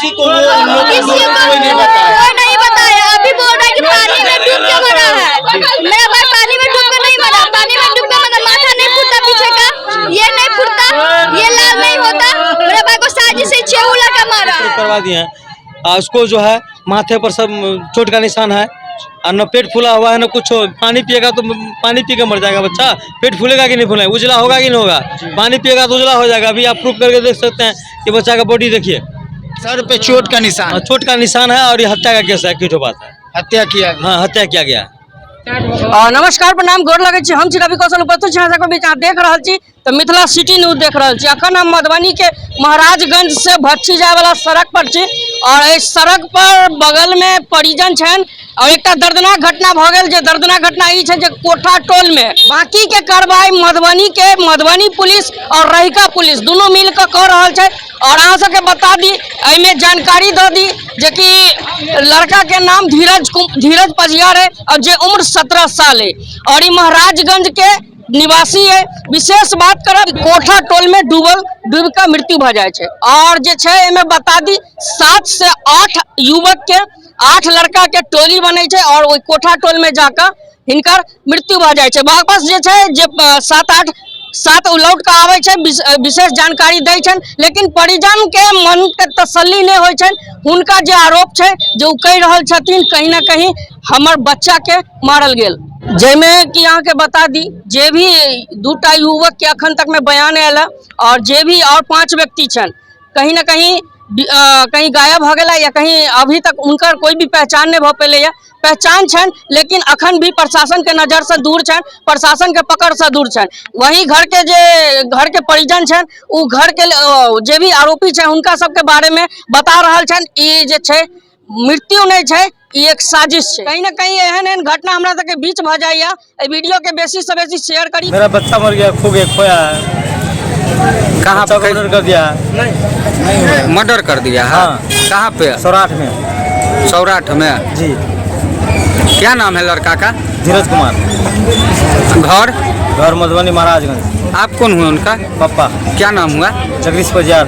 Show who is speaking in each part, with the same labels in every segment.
Speaker 1: किसी को कोई नहीं बताया। अभी बोल रहा है कि पानी में डूब के मरा है। मेरा भाई पानी में डूब के नहीं मरा, पानी में डूब के मरा। माथा नहीं फूटता पीछे का, ये नहीं फूटता, ये लाल नहीं होता। मेरे भाई को साजिश से छेऊ लगा मारा
Speaker 2: करवा दिए हैं। उसको जो है माथे पर सब चोट का निशान है और न पेट फूला हुआ है न कुछ। पानी पिएगा तो पानी पी के मर जाएगा बच्चा। पेट फूलेगा कि नहीं फूलेगा, उजला होगा कि नहीं होगा। पानी पिएगा तो उजला हो जाएगा। अभी आप प्रूफ करके देख सकते हैं कि बच्चा का बॉडी देखिए,
Speaker 3: सर पे चोट का निशान,
Speaker 2: चोट का निशान है और ये हत्या का केस है। की बात है,
Speaker 3: हत्या किया।
Speaker 2: हाँ, हत्या किया गया।
Speaker 4: नमस्कार, प्रणाम, गोर लगे छी। हम छी रवि कौशल उपस्थित छी। अहाँ बीच अहाँ देख रहा छी तो मिथिला सिटी न्यूज देख रहा छी। अखन हम मधुबनी के महाराजगंज से भच्छी जाए वाला सड़क पर छी और इस सड़क पर बगल में परिजन छन और एक दर्दनाक घटना भ गेल। जे दर्दनाक घटना ई छै जे कोठा टोल में बाकी के कार्रवाई मधुबनी पुलिस और रहिका पुलिस दोनों मिल के कर रहल छै। और अहाँ सबके बता दी, एमे जानकारी दे दी जे कि लड़का के नाम धीरज पजियार है और जे उम्र 17 साल है और ये महाराजगंज के निवासी है। विशेष बात करब, कोठा टोल में डूब का मृत्यु भ जाए छै। और जे छै एमे बता दी 7 से 8 युवक के 8 लड़का के टोली बने छै और ओइ कोठा टोल में जाकर हिनकर मृत्यु भ जाए छै। वापस जे छै जे 7 लौट के आवे छै, विशेष जानकारी दै छन, लेकिन परिजन के मन के तसल्ली नहीं होय छन। हुनका जे आरोप छै जो कह रहल छथिन कहीं ना कहीं हमर बच्चा के मारल गेल। जैमे कि यहाँ के बता दी जे भी 2टा युवक के अखन तक में बयान आयल और जे भी और 5 व्यक्ति छन कहीं ना कहीं गायब हो गया या कहीं अभी तक उनकर कोई भी पहचान नहीं भ पेले। पहचान छन लेकिन अखन भी प्रशासन के नजर से दूर छन, प्रशासन के पकड़ से दूर छन। वही घर के परिजन छन, उ घर के जे भी आरोपी छन उनका सबके बारे में बता रहल छन ई जे छै मृत्यु नहीं छै, ई एक साजिश छै। कहीं ना कहीं एहन घटना हमरा तक के बीच भ जाइया। ए वीडियो के बेसी से बेसी शेयर करी।
Speaker 2: मेरा बच्चा मर गया, खो गया, खोया है। कहाँ पे मर्डर कर दिया? नहीं
Speaker 3: मर्डर कर दिया। हाँ, कहाँ पे?
Speaker 2: सौराठ में।
Speaker 3: सौराठ में
Speaker 2: जी।
Speaker 3: क्या नाम है लड़का का?
Speaker 2: धीरज कुमार। घर मधुबनी महाराजगंज।
Speaker 3: आप कौन हुए उनका?
Speaker 2: पापा।
Speaker 3: क्या नाम हुआ?
Speaker 2: जगदीश पजियार।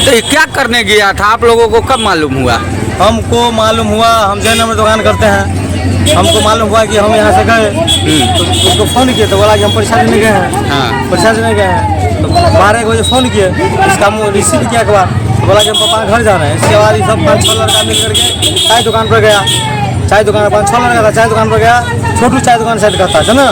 Speaker 3: तो ये क्या करने गया था, आप लोगों को कब मालूम हुआ?
Speaker 2: हमको मालूम हुआ, हम जैन में दुकान करते हैं, हमको मालूम हुआ कि हम यहाँ से गए तो उसको फ़ोन किए तो बोला कि हम परीक्षा देने गए हैं।
Speaker 3: हाँ।
Speaker 2: परीक्षा देने गए हैं तो 12 बजे फ़ोन किए, उसका रिसीव किया के बाद तो बोला कि हम पापा घर जा रहे हैं। इसके बाद ये सब 5-6 लड़का मिल करके चाय दुकान पर गया। चाय दुकान पर 5-6 लड़का था, चाय दुकान पर गया। छोटू चाय दुकान साइड करता है ना,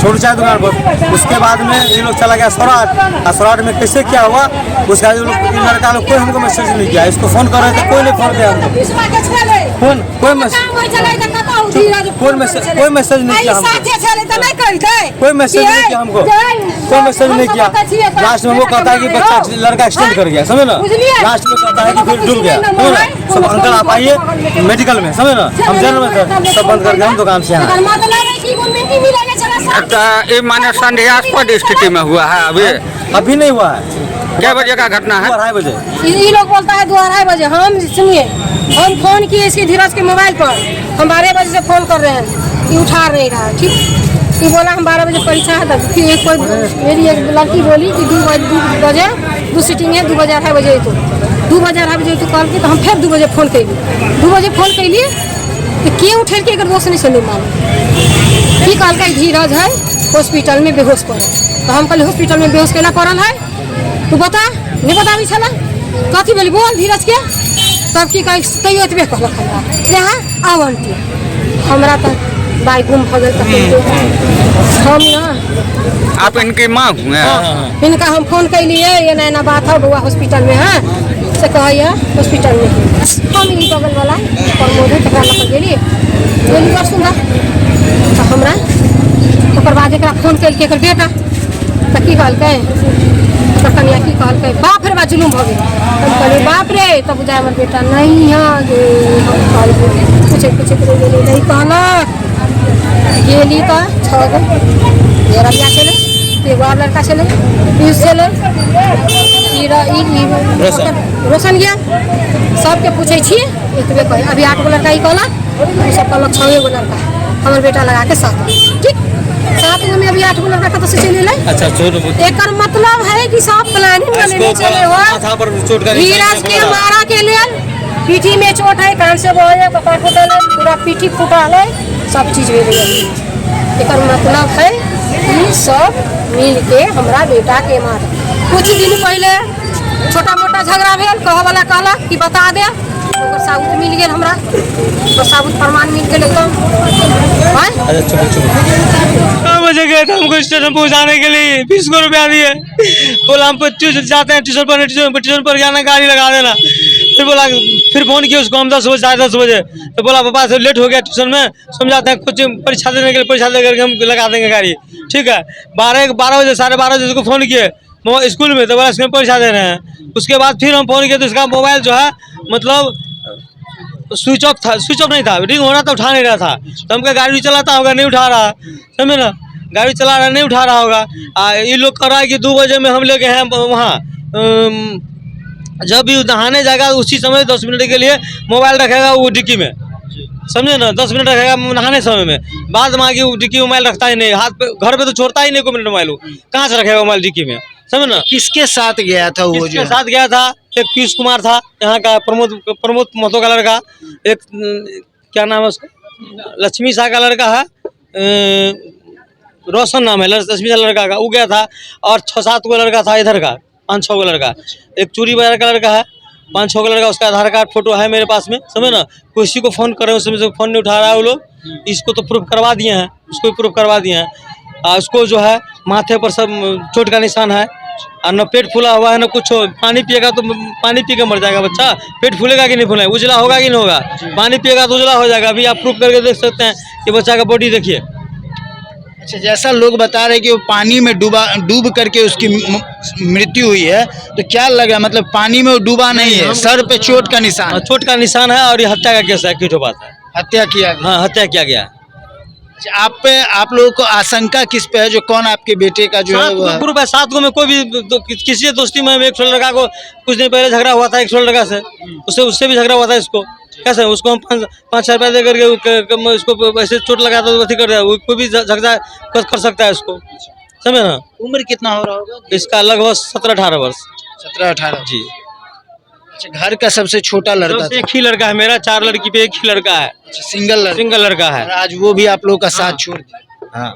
Speaker 2: छोटू चाय दुकान पर। उसके बाद में ये लोग चला गया सौराठ। और सौराठ में कैसे क्या हुआ उसका लड़का लोग कोई हमको मैसेज नहीं किया। इसको फ़ोन कर रहे थे, कोई नहीं फ़ोन किया हमको। कोई मैसेज नहीं किया हमको। कोई मैसेज नहीं किया हमको, कोई मैसेज नहीं किया। लास्ट में वो कहता है कि बच्चा लड़का एक्सीडेंट कर गया, समझे ना। लास्ट में कहता है कि फिर डूब गया, समझे ना। सब अंकल आप आइए मेडिकल में, समझे ना। हम जेल में थे, सब बंद करके हम दुकान से आए।
Speaker 3: ये माने संदेहास्पद स्थिति में हुआ है।
Speaker 2: अभी नहीं हुआ है।
Speaker 3: क्या बजे का घटना है?
Speaker 2: 2:30 बजे।
Speaker 5: ये लोग बोलता है 2:30 बजे। हम सुनिए, हम फोन किए इसके धीरज के मोबाइल पर। हम 12 बजे से फोन कर रहे हैं, ये उठा नहीं रहा है। ठीक, ये बोला हम 12 बजे परीक्षा है। तब फिर मेरी एक लड़की बोली कि 2 बजे 2 सीटिंग है, 2 बजे 2:30 बजे तो 2 बजे 2:30 बजे तो कॉल की तो हम फिर 2 बजे फोन कैली। 2 बजे फोन कैली तो के उठेल के अगर दोस्त नहीं सुनी मालूम की कल का धीरज है हॉस्पिटल में बेहोश पड़े। तो हम कल हॉस्पिटल में बेहोश केला पड़ल है। तू बता नहीं बता भी छला कथी बोली बोल धीरज के। तब की कह तैयो एतबे कहलक यहाँ आवंटी हमरा तो बाई गुम भ गेल। हम ना
Speaker 3: आप इनकी माँ हुए?
Speaker 5: इनका हम फोन कैलिए, ये नैना बात है बउआ हॉस्पिटल में है से कहैया हॉस्पिटल में। हम ई बगल वाला प्रमोद तकरा लग गेली बोली बड़ सुंदर। तो हमरा ओकर बाद एकरा फोन कैल के एकर बेटा तो की कहलकै कनिया की कहलकै बाप रे बा जुलूम भ गेल। हम कहलिए बाप रे तब बुझाए हमर बेटा नहीं यहाँ हम कहलिए पूछे नहीं कहलक। गेली तो 6 गो ये रबिया चले, एगो और लड़का चले, पीयूष चले, रोशन गया। सबके पूछे छी एतबे कहे। अभी 8 गो लड़का ही कहलक, सब कहलक 6 गो लड़का हमर बेटा लगा के 7। ठीक, 7 गो में अभी 8 गो लड़का कत से चले।
Speaker 3: अच्छा,
Speaker 5: एक मतलब है कि सब प्लानिंग में लेने चले हो। धीरज के मारा के लिए पीठी में चोट है, कान से वो है, कपार फूटल है, पूरा पीठी फूटल है, सब चीज भेल है। एकर मतलब है कि सब मिल के हमरा बेटा के मार। कुछ दिन पहले छोटा मोटा झगड़ा भेल, कह वाला कहला कि बता दे, ओकर साबुत मिल गेल हमरा, तो साबुत प्रमाण मिल गेल एकदम।
Speaker 6: बजे गए थे हमको स्टेशन पहुंचाने के लिए 20 रुपया दिए, बोला हम जाते हैं ट्यूशन पर जाना, गाड़ी लगा देना। फिर बोला, फिर फोन किया उसको हम 10 बजे 10:30 बजे, तो बोला पापा से लेट हो गया ट्यूशन में, समझाते हैं कुछ परीक्षा देने के लिए, परीक्षा दे करके हम लगा देंगे गाड़ी, ठीक है। 12 बजे 12:30 बजे उसको फोन किए स्कूल में, तो बोला इसमें परीक्षा दे रहे हैं। उसके बाद फिर हम फोन किए तो इसका मोबाइल जो है मतलब स्विच ऑफ नहीं था, रिंग हो रहा था, उठा नहीं रहा था। तो हमको गाड़ी चलाता होगा, नहीं उठा रहा, समझे ना, गाड़ी चला रहा नहीं उठा रहा होगा। ये लोग कह रहा है कि 2 बजे में हम लोग हैं वहाँ, जब भी नहाने जाएगा उसी समय 10 मिनट के लिए मोबाइल रखेगा वो डिक्की में, समझे ना, 10 मिनट रखेगा नहाने समय में, बाद में आगे वो डिक्की मोबाइल रखता ही नहीं, हाथ पे घर पे तो छोड़ता ही नहीं कोई मिनट मोबाइल, कहाँ से रखेगा मोबाइल डिक्की में, समझ ना।
Speaker 7: किसके साथ गया था वो?
Speaker 6: जो साथ गया था एक पीयूष कुमार था, यहाँ का प्रमोद महतो का लड़का, एक क्या नाम है उसका, लक्ष्मी शाह का लड़का है, रोशन नाम है लक्ष्मी शाह लड़का का, वो गया था। और 6-7 गो लड़का था इधर का, 5-6 गो लड़का, एक चूड़ी बाजार का लड़का है, 5-6 गो लड़का, उसका आधार कार्ड फोटो है मेरे पास में, समझे ना। किसी को फोन कर रहे हैं उसमें से फोन नहीं उठा रहा है वो लोग, इसको तो प्रूफ करवा दिए हैं, उसको भी प्रूफ करवा दिए हैं। उसको जो है माथे पर सब चोट का निशान है, और न पेट फूला हुआ है न कुछ। पानी पिएगा तो पानी पी के मर जाएगा बच्चा, पेट फूलेगा कि नहीं फूलेगा, उजला होगा कि नहीं होगा, पानी पिएगा तो उजला हो जाएगा। अभी आप प्रूफ करके देख सकते हैं कि बच्चा का बॉडी देखिए।
Speaker 7: अच्छा, जैसा लोग बता रहे कि वो पानी में डूब करके उसकी मृत्यु हुई है, तो क्या लगा, मतलब पानी में वो डूबा नहीं है, सर पे चोट का निशान?
Speaker 6: चोट का निशान है और ये हत्या का केस है, कीटो बात है,
Speaker 7: हत्या किया गया।
Speaker 6: हाँ, हत्या किया गया।
Speaker 7: आप लोगों को आशंका किस पे है, जो कौन आपके बेटे का जो है वो है?
Speaker 6: ग्रुप है 7 गो में, कोई भी किसी दोस्ती में एक लड़का को कुछ दिन पहले झगड़ा हुआ था, एक लड़का से, उससे भी झगड़ा हुआ था। इसको कैसे, उसको हम 5 रुपया दे करके उसको ऐसे चोट लगा तो अथी कर दिया, कोई भी झगड़ा कर सकता है इसको, समझे ना।
Speaker 7: उम्र कितना हो रहा होगा
Speaker 6: इसका लगभग 17-18 वर्ष।
Speaker 7: 17-18
Speaker 6: जी।
Speaker 7: अच्छा, घर का सबसे छोटा लड़का था?
Speaker 6: एक ही लड़का है मेरा, 4 लड़की पे एक ही लड़का है।
Speaker 7: अच्छा, सिंगल लड़का
Speaker 6: है।
Speaker 7: और आज वो भी आप लोग का साथ छोड़ दिया।
Speaker 6: हाँ,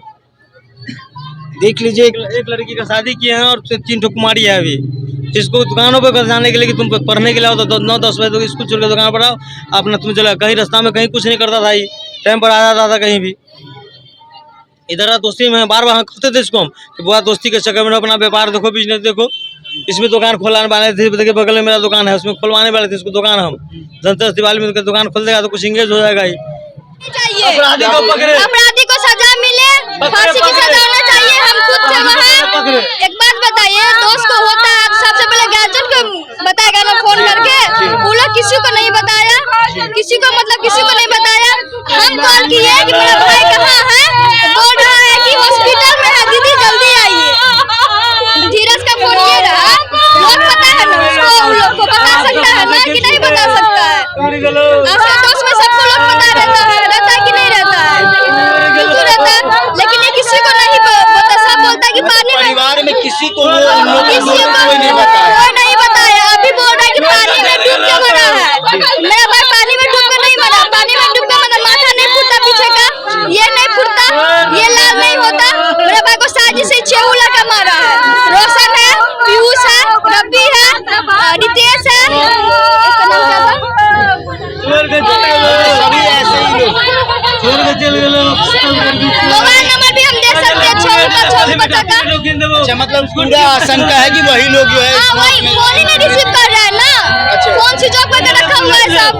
Speaker 7: देख लीजिए,
Speaker 6: एक लड़की का शादी किए हैं और 3 ठो कुमारी है अभी। इसको दुकानों पे जाने के लिए कि तुम पढ़ने के लिए आओ तो 9-10 बजे तो स्कूल छोड़ के दुकान पर आओ अपना, तुम चला कहीं रास्ता में कहीं कुछ नहीं करता था, टाइम पर आ जाता था कहीं भी। इधर दोस्ती में बार बार कहते थे इसको हम कि बुआ दोस्ती के चक्कर में अपना व्यापार देखो, बिजनेस देखो। इसमें दुकान खोलवाने वाले थे, देखिए बगल में मेरा दुकान है, उसमें खोलवाने वाले थे इसको दुकान। हम धनतेरस दिवाली में दुकान खोल देगा तो कुछ इंगेज हो जाएगा ही।
Speaker 1: अपराधी को सजा मिले, फांसी की सजा होना चाहिए। हम खुद से वहाँ एक बात बताइए, दोस्त को होता है सबसे पहले गार्जियन को बताएगा ना फोन करके, वो लोग किसी को नहीं बताया, किसी को नहीं बताया। हम कॉल किए कि मेरा भाई कहाँ है, बोल रहा है कि हॉस्पिटल में है, दीदी जल्दी आइए। धीरज का फोन ये रहा, लोग पता है ना उसको, उन लोग को बता सकता है ना कि नहीं बता सकता है। आपके दोस्त में सबको लोग पता रहता है कि नहीं रहता है, बिल्कुल रहता है, लेकिन ये किसी को नहीं पता। सब बोलता है कि पानी में,
Speaker 7: परिवार में किसी को
Speaker 1: कोई नहीं बताया। अभी बोल रहा है कि पानी में डूब के मरा है। मेरा भाई पानी में डूब के नहीं मरा, पानी में डूब के मरा, माथा नहीं फूटता पीछे का, ये नहीं फूटता, ये लाल नहीं होता। मेरे भाई को साजिश से 6 लड़का मारा है, रोशन है, पीयूष है, रवि है, रितेश है, मोबाइल नंबर भी हम दे सकते हैं, छोड़ का।
Speaker 7: अच्छा, मतलब पूरा आशंका है कि वही लोग जो है
Speaker 1: वही फोन ही नहीं रिसीव कर रहा है ना, फोन स्विच ऑफ करके रखा हुआ है सब।